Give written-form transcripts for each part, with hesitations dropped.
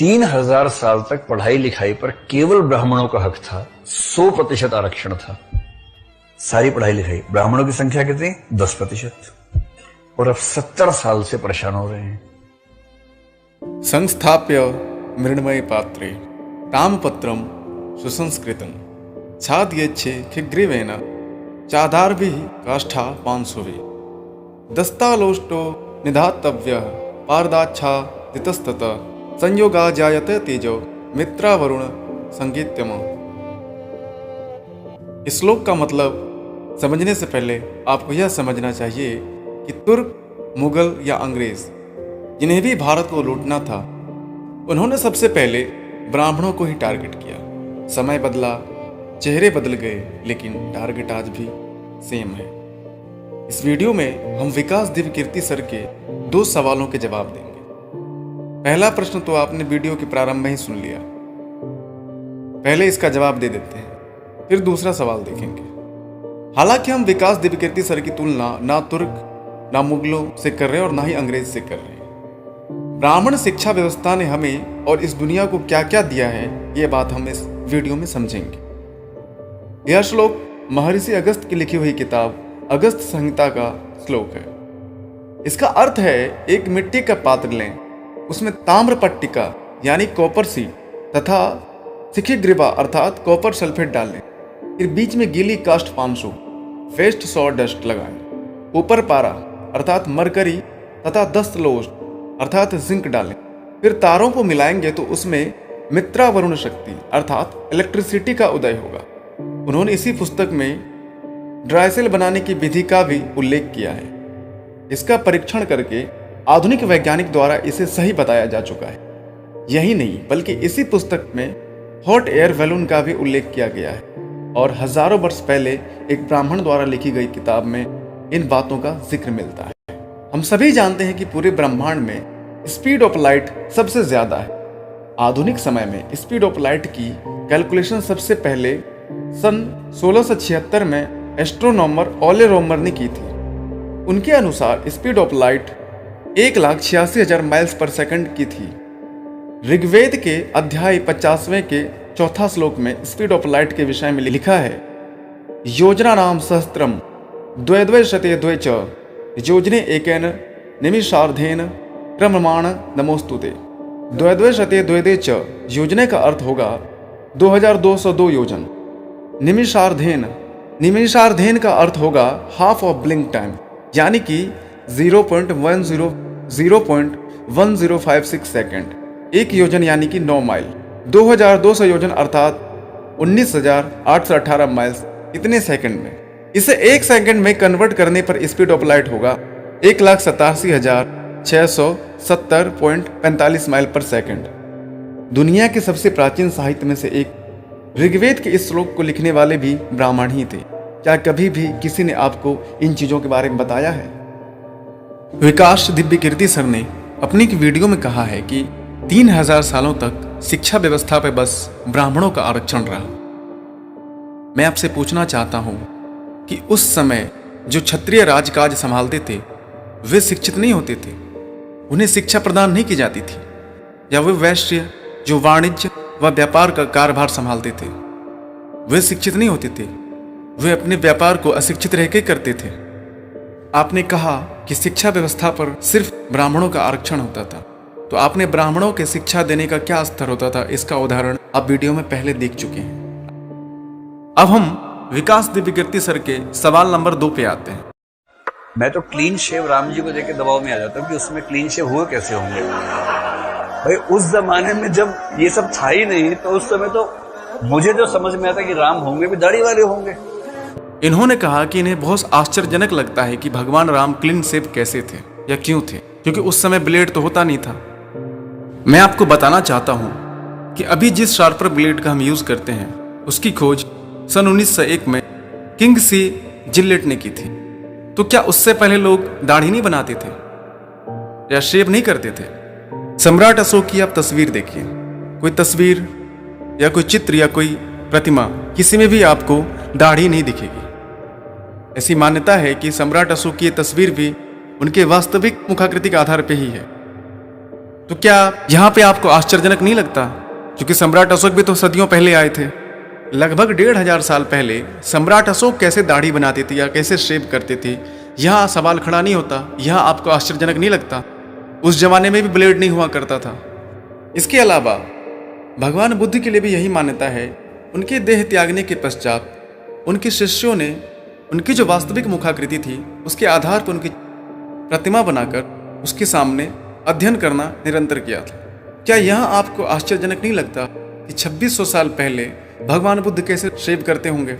3000 साल तक पढ़ाई लिखाई पर केवल ब्राह्मणों का हक था। 100% आरक्षण था। सारी पढ़ाई लिखाई, ब्राह्मणों की संख्या कितनी? 10%। और अब 70 साल से परेशान हो रहे हैं। संस्थाप्य मृण्मय पात्रे तामपत्रम सुसंस्कृतम छादयच्छे खिग्रीवेन चादार्भिः काष्ठा पांशुभिः दस्तालोष्टो निधातव्यः पारदाच्छादितस्ततः संयोगा जायते तेजो मित्रावरुण संगीत्यम। इस श्लोक का मतलब समझने से पहले आपको यह समझना चाहिए कि तुर्क, मुगल या अंग्रेज जिन्हें भी भारत को लूटना था, उन्होंने सबसे पहले ब्राह्मणों को ही टारगेट किया। समय बदला, चेहरे बदल गए, लेकिन टारगेट आज भी सेम है। इस वीडियो में हम विकास दिव्यकीर्ति सर के 2 सवालों के जवाब देंगे। पहला प्रश्न तो आपने वीडियो के प्रारंभ में ही सुन लिया, पहले इसका जवाब दे देते हैं, फिर दूसरा सवाल देखेंगे। हालांकि हम विकास दिव्यकीर्ति सर की तुलना ना तुर्क, ना मुगलों से कर रहे हैं और ना ही अंग्रेज से कर रहे हैं। ब्राह्मण शिक्षा व्यवस्था ने हमें और इस दुनिया को क्या क्या दिया है, ये बात हम इस वीडियो में समझेंगे। यह श्लोक महर्षि अगस्त की लिखी हुई किताब अगस्त संहिता का श्लोक है। इसका अर्थ है, एक मिट्टी का पात्र लें, उसमें ताम्र पट्टिका यानी कॉपर सीड तथा सिखिग्रीवा अर्थात कॉपर सल्फेट डालें, फिर बीच में गीली काष्ठ पांशु फेस्ट सॉ डस्ट लगाएं, ऊपर पारा अर्थात मरकरी तथा दस्तलोष्ट अर्थात जिंक डालें, फिर तारों को मिलाएंगे तो उसमें मित्रावरुण शक्ति अर्थात इलेक्ट्रिसिटी का उदय होगा। उन्होंने इसी पुस्तक में ड्राइसेल बनाने की विधि का भी उल्लेख किया है। इसका परीक्षण करके आधुनिक वैज्ञानिक द्वारा इसे सही बताया जा चुका है। यही नहीं बल्कि इसी पुस्तक में हॉट एयर बैलून का भी उल्लेख किया गया है और हजारों वर्ष पहले एक ब्राह्मण द्वारा लिखी गई किताब में इन बातों का जिक्र मिलता है। हम सभी जानते हैं कि पूरे ब्रह्मांड में स्पीड ऑफ लाइट सबसे ज्यादा है। आधुनिक समय में स्पीड ऑफ लाइट की कैलकुलेशन सबसे पहले सन 1676 में एस्ट्रोनॉमर ओले रोमर ने की थी। उनके अनुसार speed of light 1,86,000 miles per second की थी। ऋग्वेद के अध्याय 50वें के 4था श्लोक में स्पीड ऑफ लाइट के विषय में लिखा है, योजना नाम सहस्त्रम द्वैद्वै शते द्वै च योजने एकेन निमिषार्धेन क्रममाण नमोस्तुते। द्वैद्वै शते द्वैदे च योजने का अर्थ होगा 2202 योजन। निमिषार्धेन का अर्थ होगा हाफ ऑफ ब्लिंक टाइम, यानी कि 0.1056 सेकेंड। एक योजन यानी कि 9 माइल। 2200 योजन अर्थात 19,818 माइल्स इतने सेकंड में। इसे 1 सेकंड में कन्वर्ट करने पर स्पीड ऑफ लाइट होगा 1,87,670.45 माइल पर सेकंड। दुनिया के सबसे प्राचीन साहित्य में से एक ऋग्वेद के इस श्लोक को लिखने वाले भी ब्राह्मण ही थे। क्या कभी भी किसी ने आपको इन चीजों के बारे में बताया है? विकास दिव्यकीर्ति सर ने अपनी एक वीडियो में कहा है कि 3000 सालों तक शिक्षा व्यवस्था पर बस ब्राह्मणों का आरक्षण रहा। मैं आपसे पूछना चाहता हूं कि उस समय जो क्षत्रिय राजकाज संभालते थे वे शिक्षित नहीं होते थे? उन्हें शिक्षा प्रदान नहीं की जाती थी? या वे वैश्य जो वाणिज्य व व्यापार का कार्यभार संभालते थे वे शिक्षित नहीं होते थे? वे अपने व्यापार को अशिक्षित रह के करते थे। आपने कहा कि शिक्षा व्यवस्था पर सिर्फ ब्राह्मणों का आरक्षण होता था, तो आपने ब्राह्मणों के शिक्षा देने का क्या स्तर होता था, इसका उदाहरण आप वीडियो में पहले देख चुके हैं। अब हम विकास दिव्यकीर्ति सर के सवाल नंबर 2 पे आते हैं। मैं तो क्लीन शेव राम जी को देख के दबाव में आ जाता हूँ कि उसमें क्लीन शेव हुए कैसे होंगे। भाई उस जमाने में जब ये सब था ही नहीं, तो उस समय तो मुझे जो समझ में आता कि राम होंगे भी दाढ़ी वाले होंगे। इन्होंने कहा कि इन्हें बहुत आश्चर्यजनक लगता है कि भगवान राम क्लीन शेव कैसे थे या क्यों थे, क्योंकि उस समय ब्लेड तो होता नहीं था। मैं आपको बताना चाहता हूं कि अभी जिस शार्पर ब्लेड का हम यूज करते हैं उसकी खोज सन 1901 में किंग सी जिलेट ने की थी। तो क्या उससे पहले लोग दाढ़ी नहीं बनाते थे या शेव नहीं करते थे? सम्राट अशोक की आप तस्वीर देखिए, कोई तस्वीर या कोई चित्र या कोई प्रतिमा, किसी में भी आपको दाढ़ी नहीं दिखेगी। ऐसी मान्यता है कि सम्राट अशोक की ये तस्वीर भी उनके वास्तविक मुखाकृति के आधार पर ही है। तो क्या यहाँ पे आपको आश्चर्यजनक नहीं लगता? क्योंकि सम्राट अशोक भी तो सदियों पहले आए थे। लगभग 1500 साल पहले सम्राट अशोक कैसे दाढ़ी बनाते थे या कैसे शेव करते थे, यहाँ सवाल खड़ा नहीं होता। यहाँ आपको आश्चर्यजनक नहीं लगता? उस जमाने में भी ब्लेड नहीं हुआ करता था। इसके अलावा भगवान बुद्ध के लिए भी यही मान्यता है। उनके देह त्यागने के पश्चात उनके शिष्यों ने उनकी जो वास्तविक मुखाकृति थी उसके आधार पर उनकी प्रतिमा बनाकर उसके सामने अध्ययन करना निरंतर किया था। क्या यह आपको आश्चर्यजनक नहीं लगता कि 2600 साल पहले भगवान बुद्ध कैसे शेव करते होंगे,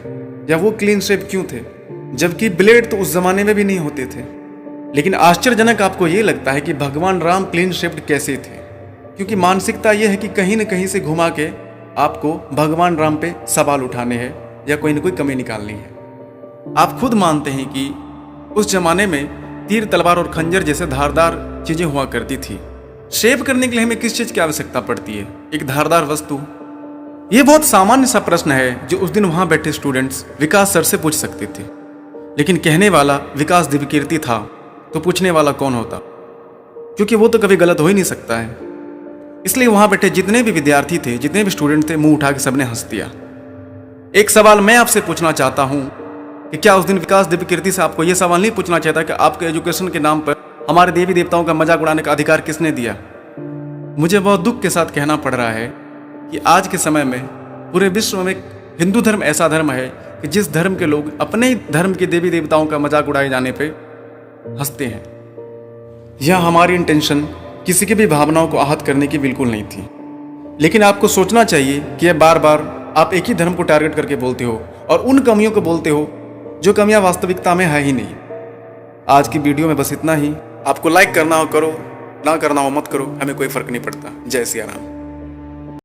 या वो क्लीन शेव क्यों थे, जबकि ब्लेड तो उस जमाने में भी नहीं होते थे? लेकिन आश्चर्यजनक आपको ये लगता है कि भगवान राम क्लीन शेव्ड कैसे थे, क्योंकि मानसिकता ये है कि कहीं न कहीं से घुमा के आपको भगवान राम पे सवाल उठाने हैं या कोई न कोई कमी निकालनी है। आप खुद मानते हैं कि उस जमाने में तीर, तलवार और खंजर जैसे धारदार चीजें हुआ करती थी। शेव करने के लिए हमें किस चीज की आवश्यकता पड़ती है? एक धारदार वस्तु। ये बहुत सामान्य सा प्रश्न है जो उस दिन वहां बैठे स्टूडेंट्स विकास सर से पूछ सकते थे, लेकिन कहने वाला विकास दिव्यकीर्ति था तो पूछने वाला कौन होता? क्योंकि वो तो कभी गलत हो ही नहीं सकता है। इसलिए वहां बैठे जितने भी विद्यार्थी थे, जितने भी स्टूडेंट थे, मुंह उठा के सबने हंस दिया। एक सवाल मैं आपसे पूछना चाहता हूं कि क्या उस दिन विकास दिव्यकीर्ति से आपको यह सवाल नहीं पूछना चाहिए था कि आपके एजुकेशन के नाम पर हमारे देवी देवताओं का मजाक उड़ाने का अधिकार किसने दिया? मुझे बहुत दुख के साथ कहना पड़ रहा है कि आज के समय में पूरे विश्व में हिंदू धर्म ऐसा धर्म है कि जिस धर्म के लोग अपने ही धर्म के देवी देवताओं का मजाक उड़ाए जाने पे हंसते हैं। यह हमारी इंटेंशन किसी की भी भावनाओं को आहत करने की बिल्कुल नहीं थी, लेकिन आपको सोचना चाहिए कि यह बार बार आप एक ही धर्म को टारगेट करके बोलते हो और उन कमियों को बोलते हो जो कमियां वास्तविकता में है ही नहीं। आज की वीडियो में बस इतना ही। आपको लाइक करना हो करो, ना करना हो मत करो, हमें कोई फर्क नहीं पड़ता। जय सिया राम।